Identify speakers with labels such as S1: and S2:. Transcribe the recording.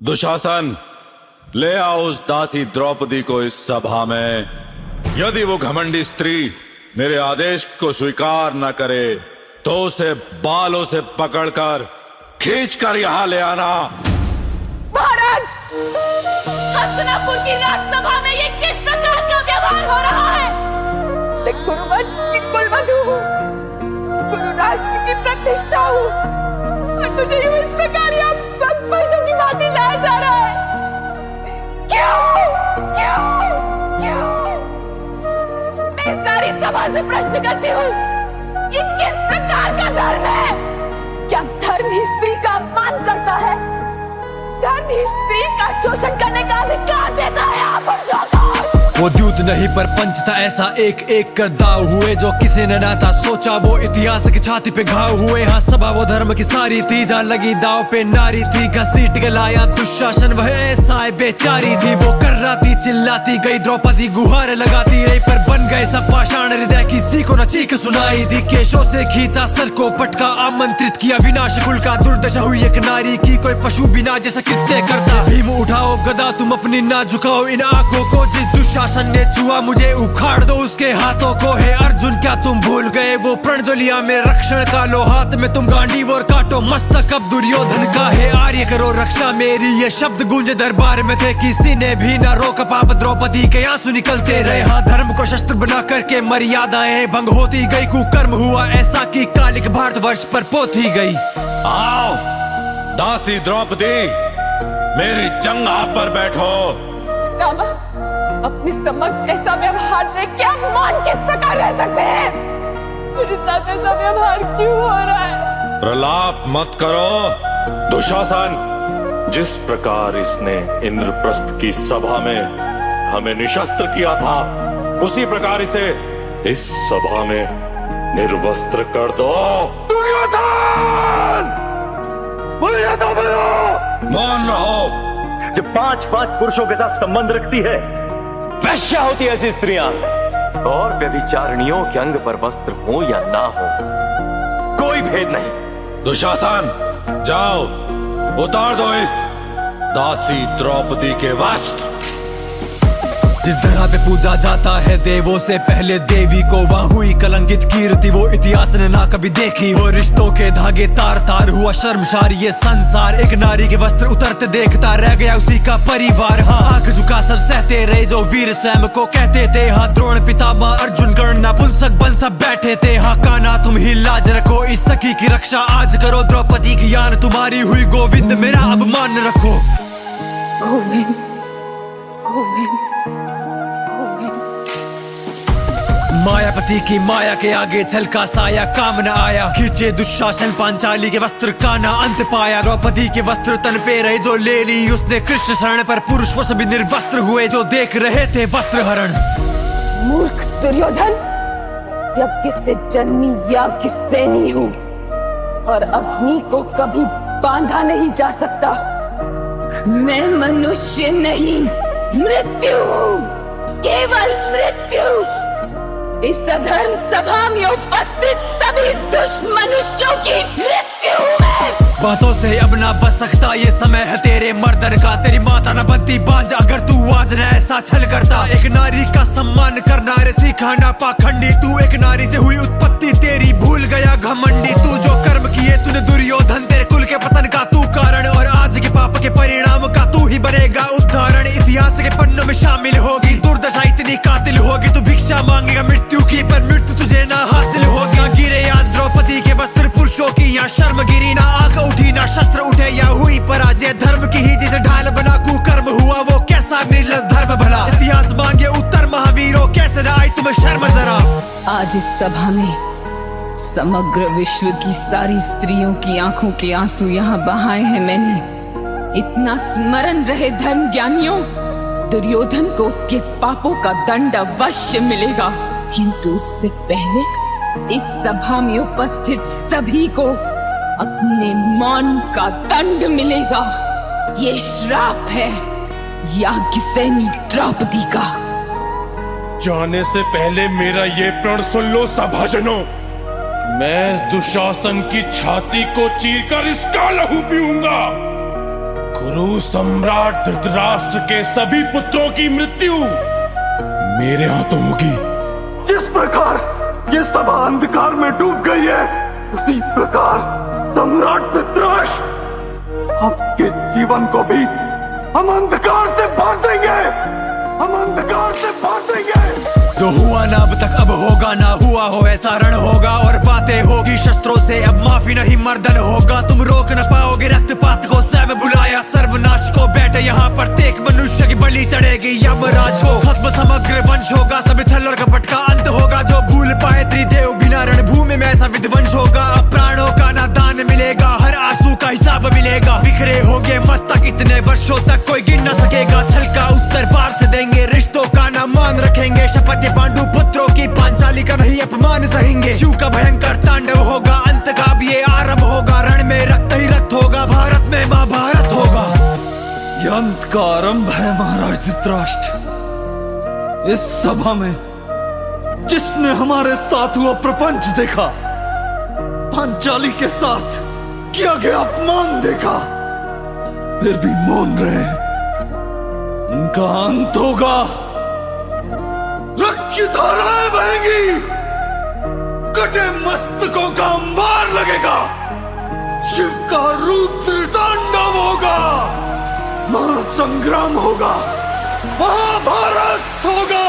S1: दुशासन, ले आओ उस दासी द्रौपदी को इस सभा में। यदि वो घमंडी स्त्री मेरे आदेश को स्वीकार न करे तो उसे बालों से पकड़कर खींचकर यहां ले आना।
S2: महाराज, हस्तिनापुर की राजसभा में ये किस प्रकार का व्यवहार हो रहा है? मैं गुरुवंश की कुलवधू हूँ, गुरु राष्ट्र की प्रतिष्ठा हूँ, और मुझे यूं इस प्रकार यहाँ पशु की भांति लाया जा रहा है। क्यों? क्यों? क्यों? मैं सारी सभा से प्रश्न करती हूँ, ये किस प्रकार का धर्म है? क्या धर्म ही स्त्री का अपमान करता है? धर्म ही स्त्री का शोषण करने का अधिकार देता है आप पुरुषों को?
S3: वो द्यूत नहीं पर पंच था ऐसा, एक एक कर दाव हुए जो किसी ने ना था सोचा। वो इतिहास की छाती पे घाव हुए। हाँ, सभा वो धर्म की सारी थी, जहाँ लगी दाव पे नारी थी। घसीट के लाया दुशासन, वह ऐसा बेचारी थी। वो कर्राती चिल्लाती गई, द्रौपदी गुहार लगाती रही, पर बन गए सब पाषाण हृदय। किसी को न चीख सुनाई दी, केशों से खींचा सर को पटका, आमंत्रित किया विनाश कुल का। दुर्दशा हुई एक नारी की, कोई पशु बिना जैसा कृत्य करता। भीम उठाओ गदा, तुम अपनी ना झुकाओ इन आंखों को। जिस दुशासन ने छुआ मुझे उखाड़ दो उसके हाथों को। हे अर्जुन, क्या तुम भूल गए वो प्रण जो लिया मेरे रक्षण का? लो हाथ में तुम गांडीव और काटो मस्तक अब दुर्योधन का। हे आर्य, करो रक्षा मेरी, ये शब्द गूंजे दरबार में थे। किसी ने भी न रोका पाप, द्रौपदी के आंसू निकलते रहे। हाँ, धर्म को शस्त्र बना करके मर्यादाएं भंग होती गई। कुकर्म हुआ ऐसा कि कालिक भारतवर्ष पर पोती गई।
S1: आओ दासी द्रौपदी, मेरी जंघा पर बैठो।
S2: रामा, अपने समक्ष ऐसा व्यवहार देख के आप मान किस प्रकार रह सकते हैं? मेरे साथ ऐसा व्यवहार क्यों हो रहा है?
S1: प्रलाप मत करो दुशासन। जिस प्रकार इसने इंद्रप्रस्थ की सभा में हमें निशस्त्र किया था, उसी प्रकार इसे इस सभा में निर्वस्त्र कर दो। दुर्योधन! मौन रहो।
S4: जो 5-5 पुरुषों के साथ संबंध रखती है, वैश्या होती है ऐसी स्त्रियां। और व्यभिचारिणियों के अंग पर वस्त्र हो या ना हो, कोई भेद नहीं।
S1: दुशासन, जाओ उतार दो इस दासी द्रौपदी के वस्त्र।
S3: जिस धरा पे पूजा जाता है देवों से पहले देवी को, वहाँ हुई कलंकित कीर्ति वो इतिहास ने ना कभी देखी हो। रिश्तों के धागे तार तार हुआ शर्मसार ये संसार। एक नारी के वस्त्र उतरते देखता रह गया उसी का परिवार। हाँ, आंख झुका सब सहते रहे जो वीर स्वयं को कहते थे। हाँ, द्रोण पितामह अर्जुन कर्ण नपुंसक बन सब बैठे थे। हाँ, कान्हा तुम ही लाज रखो, इस सखी की रक्षा आज करो। द्रौपदी की यान तुम्हारी हुई, गोविंद मेरा अपमान रखो।
S2: गोविंद, गोविंद,
S3: मायापति की माया के आगे छलका साया काम न आया। खींचे दुशासन पांचाली के वस्त्र का ना अंत पाया। द्रौपदी के वस्त्र तन पे रहे जो ले ली उसने कृष्ण शरण पर। पुरुष वो सभी निर्वस्त्र हुए जो देख रहे थे वस्त्र हरण।
S2: मूर्ख दुर्योधन, जब किसने जन्मी या किससे नहीं हूँ, और अग्नि को कभी बांधा नहीं जा सकता। मैं मनुष्य नहीं, मृत्यु हूँ, केवल मृत्यु। इस अधर्म सभा में उपस्थित सभी दुष्मनुष्यों की मृत्यु है।
S3: बातों से अब ना बच सकता, ये समय है तेरे मर्दन का। तेरी माता न बनती बांझ अगर तू आज न ऐसा छल करता। एक नारी का सम्मान करना रे सीखा ना पाखंडी। तू एक नारी से हुई उत्पत्ति, तेरी भूल गया घमंडी। तू जो कर्म किए तूने दुर्योधन, तेरे कुल के पतन का तू कारण। और आज के पाप के परिणाम का तू ही बनेगा उदाहरण। इतिहास के पन्नों में शामिल होगी दुर्दशा, इतनी कातिल होगी तू भिक्षा मांगेगा मृत्यु की, पर मृत्यु तुझे ना हासिल होगी। गिरे आज द्रौपदी के वस्त्र पुरुषों की, यहाँ शर्म गिरी ना आंख उठी ना शस्त्र उठे। या हुई पराजय धर्म की ही जिसे ढाल बना कुकर्म हुआ वो कैसा निर्लज धर्म भला। इतिहास मांगे उत्तर महावीरों, कैसे ना आई तुम्हें शर्म जरा।
S2: आज इस सभा में समग्र विश्व की सारी स्त्रियों की आंखों के आंसू यहाँ बहाए हैं मैंने। इतना स्मरण रहे धर्म ज्ञानियों, दुर्योधन को उसके पापों का दंड अवश्य मिलेगा। किंतु उससे पहले इस सभा में उपस्थित सभी को अपने मौन का दंड मिलेगा। ये श्राप है याज्ञसेनी द्रौपदी का।
S5: जाने से पहले मेरा ये प्रण सुन लो सभाजनों। मैं दुशासन की छाती को चीरकर इसका लहू पीऊंगा। कुरु सम्राट धृतराष्ट्र के सभी पुत्रों की मृत्यु मेरे हाथों होगी।
S4: जिस प्रकार ये सभा अंधकार में डूब गई है, उसी प्रकार सम्राट धृतराष्ट्र आपके जीवन को भी हम अंधकार से भर देंगे, हम अंधकार से भर देंगे।
S3: जो हुआ ना अब तक अब होगा, ना हुआ हो ऐसा रण होगा, और बातें होगी शस्त्रों से अब माफी नहीं मर्दन होगा। तुम रोक न पाओगे रक्तपात को, स्वयं बुलाया सर्वनाश को। बैठे यहाँ प्रत्येक मनुष्य की बलि चढ़ेगी यमराज को। खत्म समग्र वंश होगा, सब छल और कपट का अंत होगा। जो भूल पाए त्रिदेव बिना रणभूमि में ऐसा विध्वंस होगा। अब प्राणों का ना दान मिलेगा, हर आंसू का हिसाब मिलेगा। बिखरे होगे मस्तक इतने वर्षों तक कोई गिन न सकेगा। छल का उत्तर पार से देंगे, रिश्तों का ना मान रखेंगे। शपथ पांडु पुत्रों की पांचाली का नहीं अपमान सहेंगे। शिव का भयंकर तांडव होगा, अंत का भी ये आरंभ होगा। रण में रक्त ही रक्त होगा, भारत में महाभारत होगा।
S6: ये अंत का आरंभ है महाराज धृतराष्ट्र। इस सभा में जिसने हमारे साथ हुआ प्रपंच देखा, पांचाली के साथ किया गया अपमान देखा, फिर भी मौन रहे, उनका अंत होगा। रक्त की धाराएं बहेंगी, कटे मस्तकों का अंबार लगेगा। शिव का रुद्र तांडव होगा, महासंग्राम होगा, महाभारत होगा।